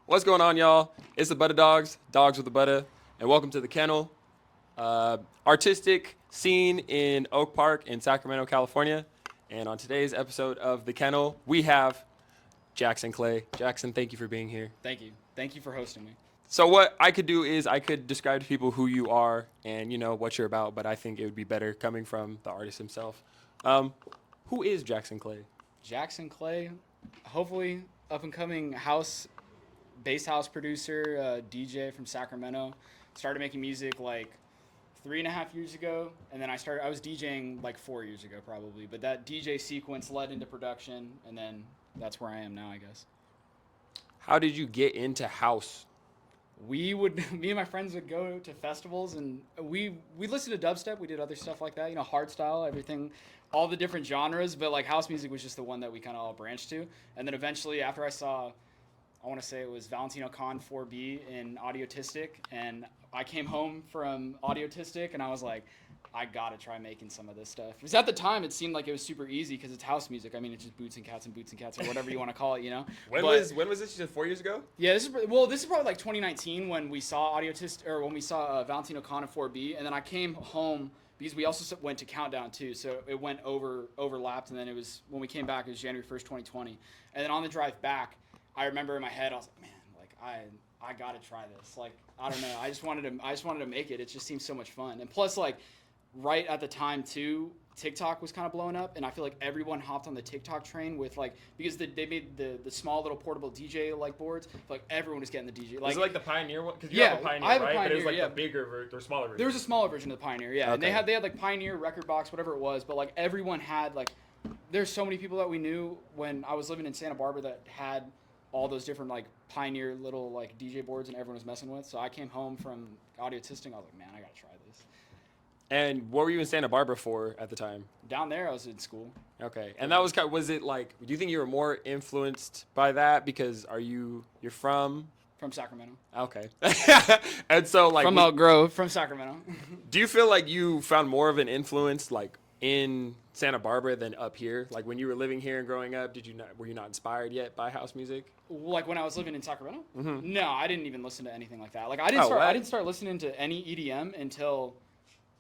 What's going on, y'all? It's the Buttadawgz, dogs with the Butta, and welcome to the Kennel, artistic scene in Oak Park in Sacramento, California. And on today's episode of the Kennel, we have Jaxon Clay. Jaxon, thank you for being here. Thank you. Thank you for hosting me. So what I could do is I could describe to people who you are and what you're about, but I think it would be better coming from the artist himself. Who is Jaxon Clay? Jaxon Clay, hopefully up and coming bass house producer, DJ from Sacramento. Started making music like 3.5 years ago, and then I was DJing like 4 years ago probably, but that DJ sequence led into production, and then that's where I am now, I guess. How did you get into house? Me and my friends would go to festivals, and we listened to dubstep. We did other stuff like that, hardstyle, everything, all the different genres. But like house music was just the one that we kind of all branched to. And then eventually, after I want to say it was Valentino Khan 4B in Audiotistic, and I came home from Audiotistic, and I was like, I gotta try making some of this stuff. Because at the time, it seemed like it was super easy because it's house music. I mean, it's just boots and cats, or whatever you want to call it, When was this? You said 4 years ago? Yeah, this is probably like 2019 when we saw when we saw Valentino Khan and 4B, and then I came home because we also went to Countdown too, so it went overlapped, and then it was when we came back, it was January 1st, 2020, and then on the drive back, I remember in my head I was like, man, like I gotta try this. Like I don't know, I just wanted to make it. It just seems so much fun, and plus like. Right at the time too, TikTok was kind of blowing up, and I feel like everyone hopped on the TikTok train with like because they made the small little portable DJ like boards. Like everyone was getting the DJ. Like, is it like the Pioneer one? Because you have a Pioneer, I have right? a Pioneer, but it was like the bigger or smaller version. There was a smaller version of the Pioneer, yeah. Okay. And they had like Pioneer, Record Box, whatever it was. But like everyone had like, there's so many people that we knew when I was living in Santa Barbara that had all those different like Pioneer little like DJ boards, and everyone was messing with. So I came home from Audiotistic. I was like, man, I gotta try this. And what were you in Santa Barbara for at the time? Down there, I was in school. Okay, and that was it like? Do you think you were more influenced by that because you're from Sacramento? Okay, and so like from Elk Grove, from Sacramento. Do you feel like you found more of an influence like in Santa Barbara than up here? Like when you were living here and growing up, were you not inspired yet by house music? Like when I was living in Sacramento? Mm-hmm. No, I didn't even listen to anything like that. Like I didn't start listening to any EDM until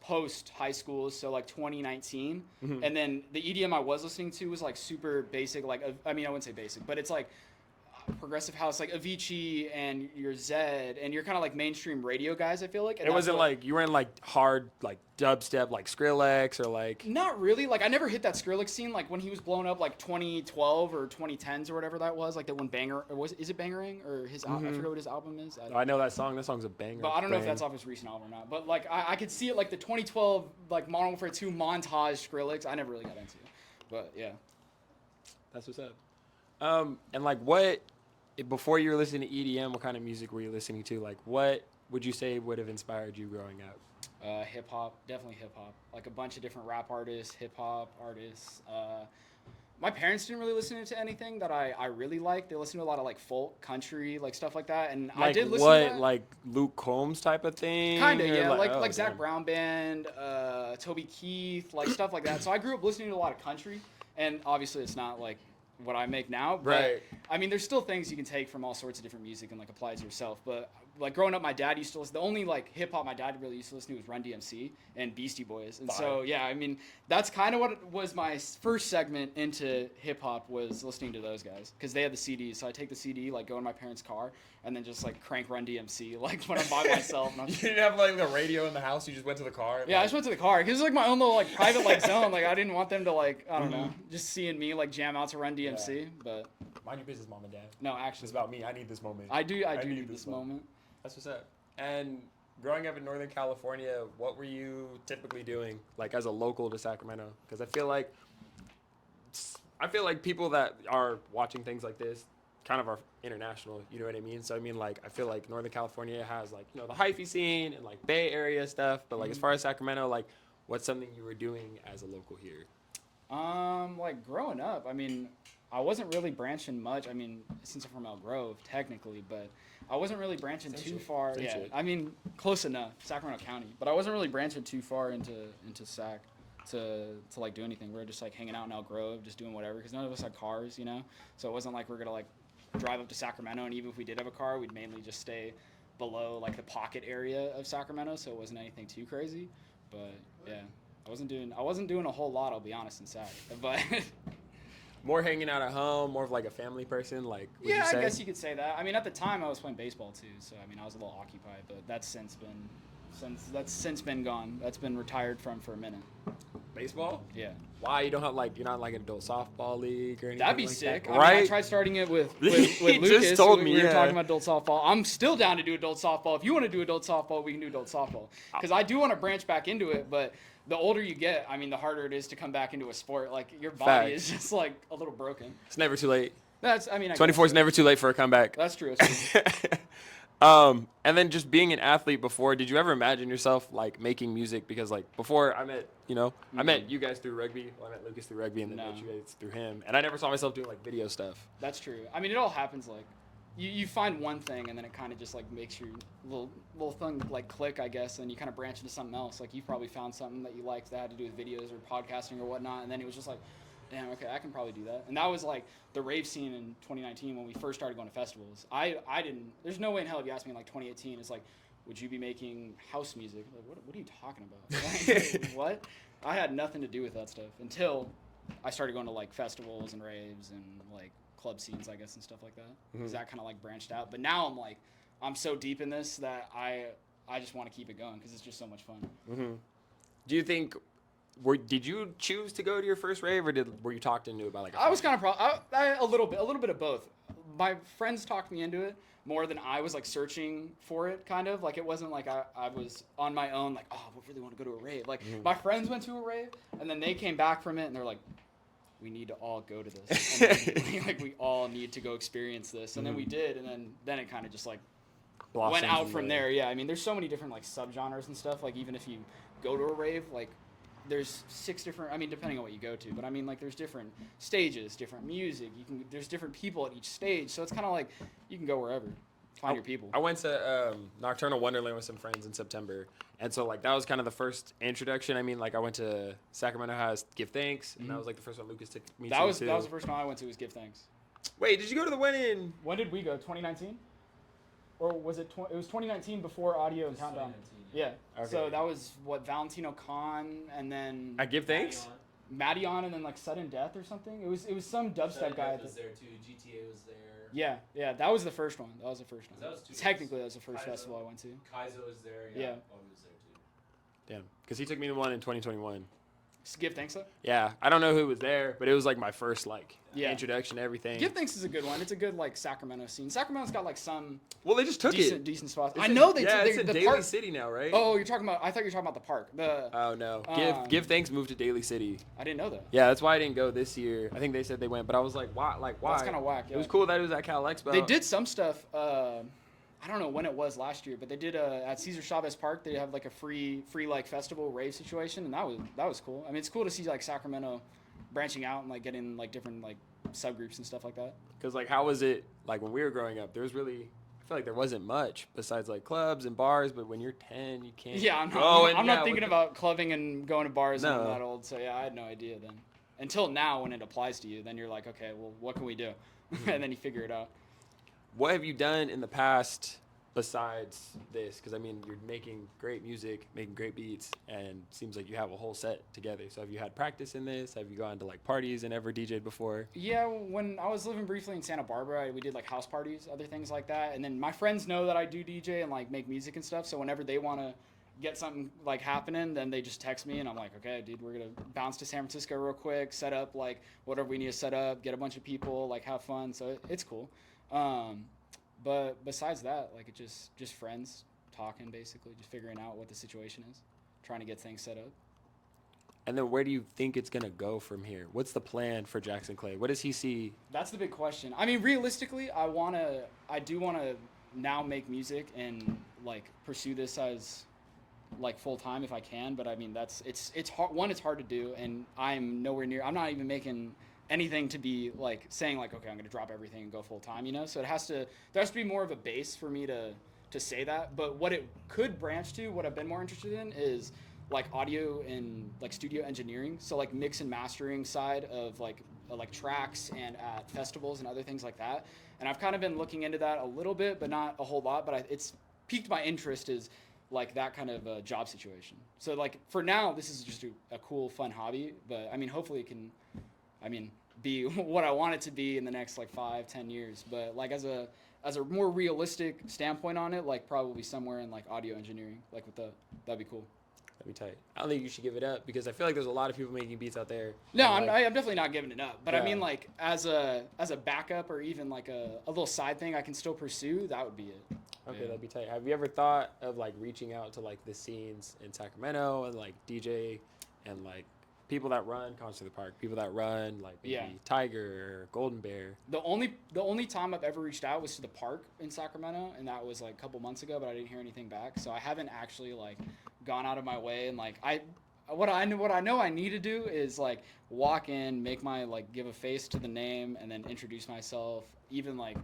post high school, so like 2019. Mm-hmm. And then the EDM I was listening to was like super basic, like I wouldn't say basic, but it's like progressive house, like Avicii and your Zed and your kind of like mainstream radio guys, I feel like. And it wasn't like you weren't like hard like dubstep like Skrillex or like. Not really. Like I never hit that Skrillex scene like when he was blown up like 2012 or 2010s or whatever that was, like that one banger, or is it Bangerang or his I forget what his album is. I know that song. That song's a banger. But I don't know if that's off his recent album or not. But like I could see it like the 2012 like Modern Warfare 2 montage Skrillex. I never really got into it. But yeah. That's what's up. And like what before you were listening to EDM, what kind of music were you listening to? Like what would you say would have inspired you growing up? Hip hop, definitely hip hop. Like a bunch of different rap artists, hip hop artists. My parents didn't really listen to anything that I really liked. They listened to a lot of like folk, country, like stuff like that. And like I did listen to that. Like Luke Combs type of thing? Kind of, yeah. Like oh, Zach Brown Band, Toby Keith, like stuff like that. So I grew up listening to a lot of country, and obviously it's not like what I make now. But, right. I mean, there's still things you can take from all sorts of different music and like apply it to yourself. But like growing up, my dad used to listen. The only like hip hop my dad really used to listen to was Run DMC and Beastie Boys. And so yeah, I mean that's kind of what was my first segment into hip hop, was listening to those guys because they had the CDs. So I take the CD, like go in my parents' car, and then just like crank Run DMC like when I'm by myself. And you didn't have like the radio in the house. You just went to the car. Yeah, I just went to the car because it was like my own little like private like zone. Like I didn't want them to like I don't know, just seeing me like jam out to Run DMC. Yeah. But mind your business, mom and dad. No, actually, it's about me. I need this moment. I do need this moment. That's what's up. And growing up in Northern California, what were you typically doing, like as a local to Sacramento? Because I feel like people that are watching things like this kind of are international. You know what I mean? So I mean, like I feel like Northern California has like the hyphy scene and like Bay Area stuff. But like as far as Sacramento, like what's something you were doing as a local here? Like growing up, I mean, I wasn't really branching much. I mean, since I'm from Elk Grove, technically, but I wasn't really branching too far. Yeah, I mean, close enough, Sacramento County, but I wasn't really branching too far into Sac to like do anything. We were just like hanging out in Elk Grove, just doing whatever, because none of us had cars, So it wasn't like we're gonna like drive up to Sacramento, and even if we did have a car, we'd mainly just stay below like the pocket area of Sacramento, so it wasn't anything too crazy. But yeah, I wasn't doing a whole lot, I'll be honest, in Sac. But More hanging out at home, more of like a family person, like would yeah, you say? I guess you could say that. I mean, at the time I was playing baseball too, so I mean I was a little occupied, but that's since been gone. That's been retired from for a minute. Baseball? Yeah. Why you don't have like you're not like an adult softball league or anything? That'd be like sick. that? I mean, Right? I tried starting it with He Lucas. just told me, we were yeah. talking about adult softball. I'm still down to do adult softball. If you want to do adult softball, we can do adult softball. Because I do want to branch back into it, but the older you get, I mean, the harder it is to come back into a sport. Like your body Facts. is just like a little broken. It's never too late. That's, I mean, 24 is never too late for a comeback. That's true. And then just being an athlete before, did you ever imagine yourself like making music? Because like before I met, I met you guys through rugby. Well, I met Lucas through rugby and then No. met you guys through him. And I never saw myself doing like video stuff. That's true. I mean, it all happens like you find one thing and then it kind of just like makes your little thing like click, I guess, and you kind of branch into something else. Like you probably found something that you liked that had to do with videos or podcasting or whatnot, and then it was just like, damn, okay, I can probably do that. And that was like the rave scene in 2019 when we first started going to festivals. I didn't, there's no way in hell if you asked me in like 2018, it's like, would you be making house music? Like, what are you talking about? Like, what? I had nothing to do with that stuff until I started going to like festivals and raves and like club scenes, I guess, and stuff like that. Because that kind of like branched out. But now I'm like, I'm so deep in this that I just want to keep it going because it's just so much fun. Mm-hmm. Do you think, did you choose to go to your first rave or were you talked into it by like a I was friend? kind of a little bit of both. My friends talked me into it more than I was like searching for it, kind of. Like it wasn't like I was on my own, like, oh, I really want to go to a rave. Like my friends went to a rave and then they came back from it and they're like, we need to all go to this. And like we all need to go experience this. And then we did, and then it kind of just like went out from there. Yeah, I mean, there's so many different like subgenres and stuff. Like even if you go to a rave, like there's 6 different, I mean, depending on what you go to, but I mean, like there's different stages, different music. There's different people at each stage, so it's kind of like you can go wherever, find your people. I went to Nocturnal Wonderland with some friends in September, and so like that was kind of the first introduction. I mean, like I went to Sacramento House, Give Thanks, and that was like the first one Lucas took me to. That was the first one I went to, was Give Thanks. Wait, did you go to the one in? When did we go? 2019, or was it? It was 2019 before Audio and Countdown. Yeah. Okay. So that was what, Valentino Khan, and then I Give Thanks. Madion, and then like Sudden Death or something. It was some dubstep guy. was there too. GTA was there. Yeah, that was the first one. That was the first one. That was 2 days. Technically, that was the first Kaizo. festival I went to. Kaizo was there. Yeah. Bobby was there too. Damn, because he took me to one in 2021. Give Thanks though? Yeah, I don't know who was there, but it was like my first like Yeah. introduction to everything. Give Thanks is a good one. It's a good like Sacramento scene. Sacramento's got like some Well, they just took it. decent spots. It's I in- know they Yeah, took it's in the Daly park. City now, right? Oh, you're talking about. I thought you were talking about the park. Oh no. Um, Give Thanks moved to Daly City. I didn't know that. Yeah, that's why I didn't go this year. I think they said they went, but I was like, why? Like, why? That's kind of whack. It was yeah. cool that it was at Cal Expo. They did some stuff. I don't know when it was last year, but they did at Cesar Chavez Park. They have like a free like festival rave situation, and that was cool. I mean, it's cool to see like Sacramento branching out and like getting like different like subgroups and stuff like that. Because like, how was it like when we were growing up? There was really, I feel like there wasn't much besides like clubs and bars. But when you're 10, you can't. Yeah, I'm not thinking about clubbing and going to bars when I'm that old. So yeah, I had no idea then. Until now, when it applies to you, then you're like, okay, well, what can we do? And then you figure it out. What have you done in the past besides this? Because I mean, you're making great music, making great beats, and seems like you have a whole set together. So have you had practice in this? Have you gone to like parties and ever DJ'd before? Yeah, when I was living briefly in Santa Barbara, we did like house parties, other things like that. And then my friends know that I do DJ and like make music and stuff. So whenever they want to get something like happening, then they just text me and I'm like, okay, dude, we're going to bounce to San Francisco real quick, set up like whatever we need to set up, get a bunch of people, like have fun. So it's cool. But besides that, like it's just friends talking, basically, just figuring out what the situation is, trying to get things set up. And then where do you think it's going to go from here? What's the plan for Jaxon Clay? What does he see? That's the big question. I mean, realistically, I do want to now make music and like pursue this as like full time if I can. But I mean, it's hard. One, it's hard to do, and I'm nowhere near. I'm not even making anything to be like saying like, okay, I'm gonna drop everything and go full time, you know. So there has to be more of a base for me to say that. But what it could branch to, what I've been more interested in, is like audio and like studio engineering. So like mix and mastering side of like like tracks and at festivals and other things like that. And I've kind of been looking into that a little bit, but not a whole lot. But it's piqued my interest is like that kind of job situation. So like for now, this is just a cool, fun hobby. But I mean, hopefully it can, I mean, be what I want it to be in the next like 5-10 years. But like as a more realistic standpoint on it, like probably somewhere in like audio engineering, like that'd be cool. That'd be tight. I don't think you should give it up because I feel like there's a lot of people making beats out there. No, and, I'm definitely not giving it up. But Yeah. I mean, like as a backup or even like a little side thing I can still pursue, that would be it. Okay, Yeah. that'd be tight. Have you ever thought of like reaching out to like the scenes in Sacramento and like DJ and like people that run Concert in the Park, people that run like maybe Yeah. Tiger or Golden Bear? The only time I've ever reached out was to the park in Sacramento, and that was like a couple months ago, but I didn't hear anything back. So I haven't actually like gone out of my way and like what I know I need to do is like walk in, make my like give a face to the name, and then introduce myself. Even like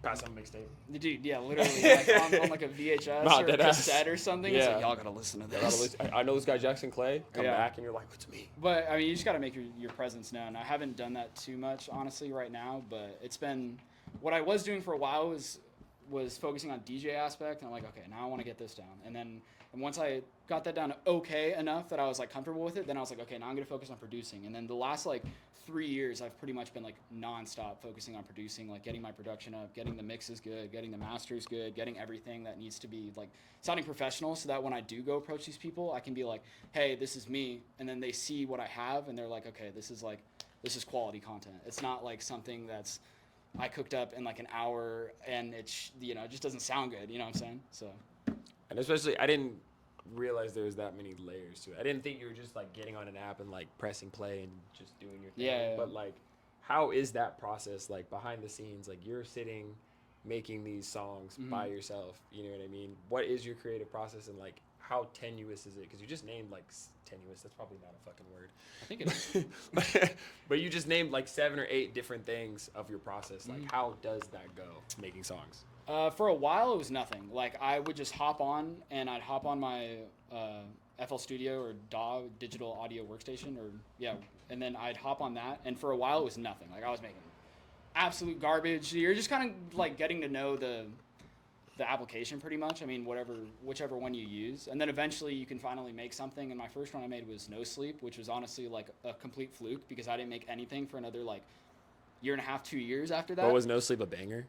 Pass on mixtape. dude, yeah, literally like on like a VHS Nah, or a dead ass. cassette or something. It's Yeah. like y'all gotta listen to this. I know this guy Jackson Clay. Come Yeah. back and you're like, what's me? But I mean, you just got to make your presence known. I haven't done that too much, honestly, right now. But it's been what I was doing for a while was focusing on DJ aspect, and I'm like, okay, now I want to get this down. And once I got that down okay enough that I was like comfortable with it, then I was like, okay, now I'm gonna focus on producing. And then the last like 3 years, I've pretty much been like nonstop focusing on producing, like getting my production up, getting the mixes good, getting the masters good, getting everything that needs to be like sounding professional, so that when I do go approach these people, I can be like, hey, this is me, and then they see what I have, and they're like, okay, this is quality content. It's not like something that's I cooked up in like an hour and it just doesn't sound good. You know what I'm saying? So. And especially, I didn't realize there was that many layers to it. I didn't think you were just like getting on an app and like pressing play and just doing your thing. Yeah. But like, how is that process like behind the scenes? Like you're sitting, making these songs by yourself. You know what I mean? What is your creative process and like how tenuous is it? Because you just named like tenuous. That's probably not a fucking word. I think it is. But you just named like 7 or 8 different things of your process. Like how does that go? Making songs. For a while, it was nothing. Like I would just hop on, and I'd hop on my FL Studio or DAW, digital audio workstation, and then I'd hop on that. And for a while, it was nothing. Like I was making absolute garbage. You're just kind of like getting to know the application pretty much. I mean, whichever one you use, and then eventually you can finally make something. And my first one I made was No Sleep, which was honestly like a complete fluke because I didn't make anything for another like year and a half, 2 years after that. But was No Sleep a banger?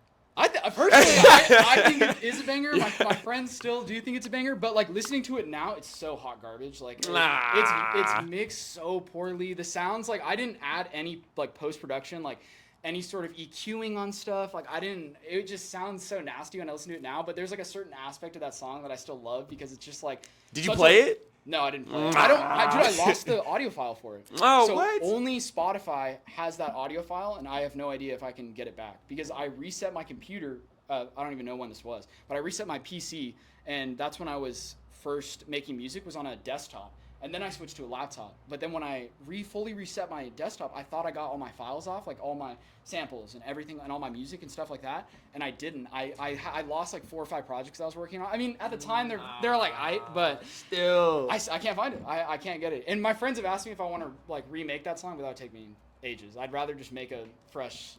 Personally, I think it is a banger. My friends still do think it's a banger, but like listening to it now, it's so hot garbage. Like it's mixed so poorly. The sounds, like I didn't add any like post production, like any sort of EQing on stuff. Like I didn't. It just sounds so nasty when I listen to it now. But there's like a certain aspect of that song that I still love because it's just like. Did you play it? No, I didn't play it. I lost the audio file for it. Oh, so what? Only Spotify has that audio file, and I have no idea if I can get it back because I reset my computer. I don't even know when this was, but I reset my PC, and that's when I was first making music was on a desktop, and then I switched to a laptop. But then when I fully reset my desktop, I thought I got all my files off, like all my samples and everything, and all my music and stuff like that, and I didn't. I lost like 4 or 5 projects I was working on. I mean, at the time they're like but still I can't find it. I can't get it. And my friends have asked me if I want to like remake that song, but that would take me ages. I'd rather just make a fresh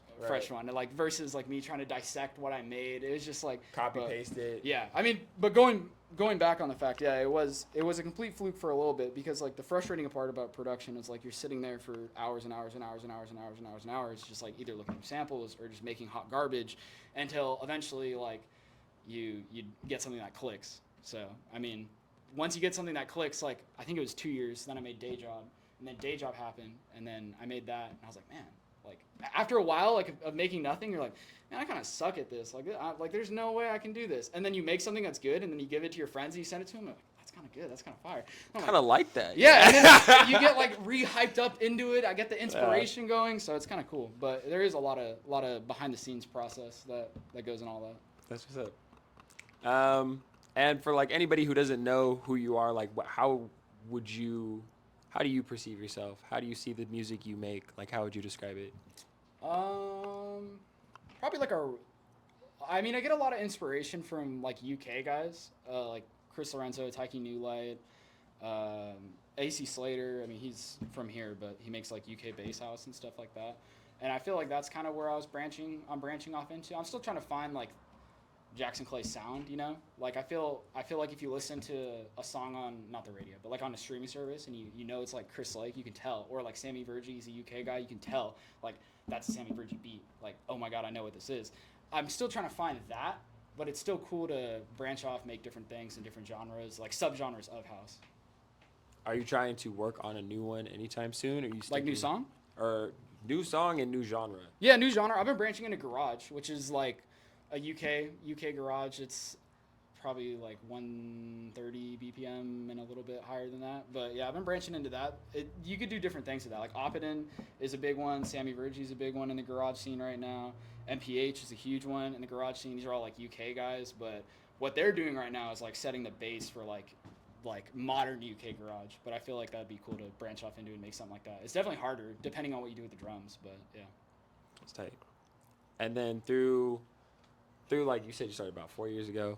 one, like versus like me trying to dissect what I made. It was just like copy paste it. Yeah, I mean, but going back on the fact, yeah, it was a complete fluke for a little bit because like the frustrating part about production is like you're sitting there for hours and hours and hours and hours and hours and hours and hours, just like either looking for samples or just making hot garbage until eventually like you get something that clicks. So I mean, once you get something that clicks, like I think it was 2 years, then I made Day Job, and then Day Job happened, and then I made that, and I was like, man, like after a while like of making nothing, you're like, man, I kind of suck at this. Like there's no way I can do this. And then you make something that's good, and then you give it to your friends, and you send it to them. Like, that's kind of good. That's kind of fire. Kind of like that. Yeah, and then you get like re-hyped up into it. I get the inspiration going, so it's kind of cool. But there is a lot of behind the scenes process that goes in all that. That's what's up. And for like anybody who doesn't know who you are, like how do you perceive yourself? How do you see the music you make? Like how would you describe it? Probably like I get a lot of inspiration from like UK guys, like Chris Lorenzo, Taiki Newlight, AC Slater. I mean, he's from here, but he makes like UK bass house and stuff like that. And I feel like that's kind of where I'm branching off into. I'm still trying to find like Jaxon Clay's sound, you know? Like I feel like if you listen to a song on not the radio, but like on a streaming service and you know it's like Chris Lake, you can tell. Or like Sammy Virgie, he's a UK guy, you can tell like that's a Sammy Virgie beat. Like, oh my god, I know what this is. I'm still trying to find that, but it's still cool to branch off, make different things in different genres, like subgenres of house. Are you trying to work on a new one anytime soon? Or are you Like new song? Or new song and new genre? Yeah, new genre. I've been branching into garage, which is like a UK garage. It's probably like 130 BPM and a little bit higher than that. But yeah, I've been branching into that. You could do different things with that. Like Oppidan is a big one. Sammy Virgie is a big one in the garage scene right now. MPH is a huge one in the garage scene. These are all like UK guys, but what they're doing right now is like setting the base for like modern UK garage. But I feel like that'd be cool to branch off into and make something like that. It's definitely harder depending on what you do with the drums, but yeah. It's tight. And then through like you said, you started about 4 years ago.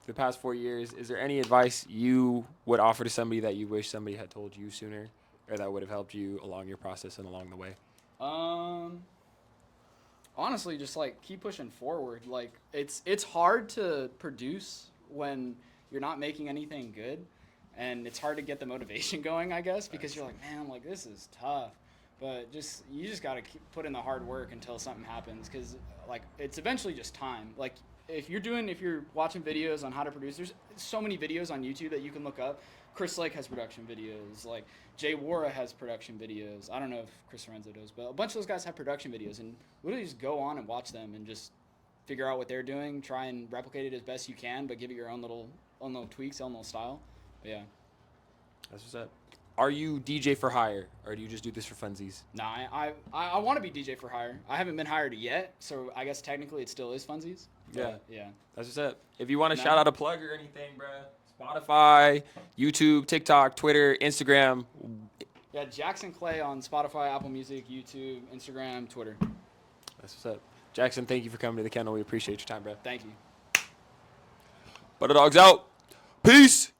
For the past 4 years, is there any advice you would offer to somebody that you wish somebody had told you sooner, or that would have helped you along your process and along the way? Honestly, just like keep pushing forward. Like it's hard to produce when you're not making anything good, and it's hard to get the motivation going, I guess, because you're like, man, like this is tough. But you just gotta keep put in the hard work until something happens, because like it's eventually just time. Like if you're watching videos on how to produce, there's so many videos on YouTube that you can look up. Chris Lake has production videos. Like Jay Wara has production videos. I don't know if Chris Lorenzo does, but a bunch of those guys have production videos, and literally just go on and watch them and just figure out what they're doing. Try and replicate it as best you can, but give it your own little tweaks, own little style. But yeah. That's what's up. Are you DJ for hire, or do you just do this for funsies? Nah, I want to be DJ for hire. I haven't been hired yet, so I guess technically it still is funsies. Yeah. Yeah. That's what's up. If you want to shout out a plug or anything, bruh, Spotify, YouTube, TikTok, Twitter, Instagram. Yeah, Jaxon Clay on Spotify, Apple Music, YouTube, Instagram, Twitter. That's what's up. Jaxon, thank you for coming to the kennel. We appreciate your time, bro. Thank you. Buttadawgz out. Peace.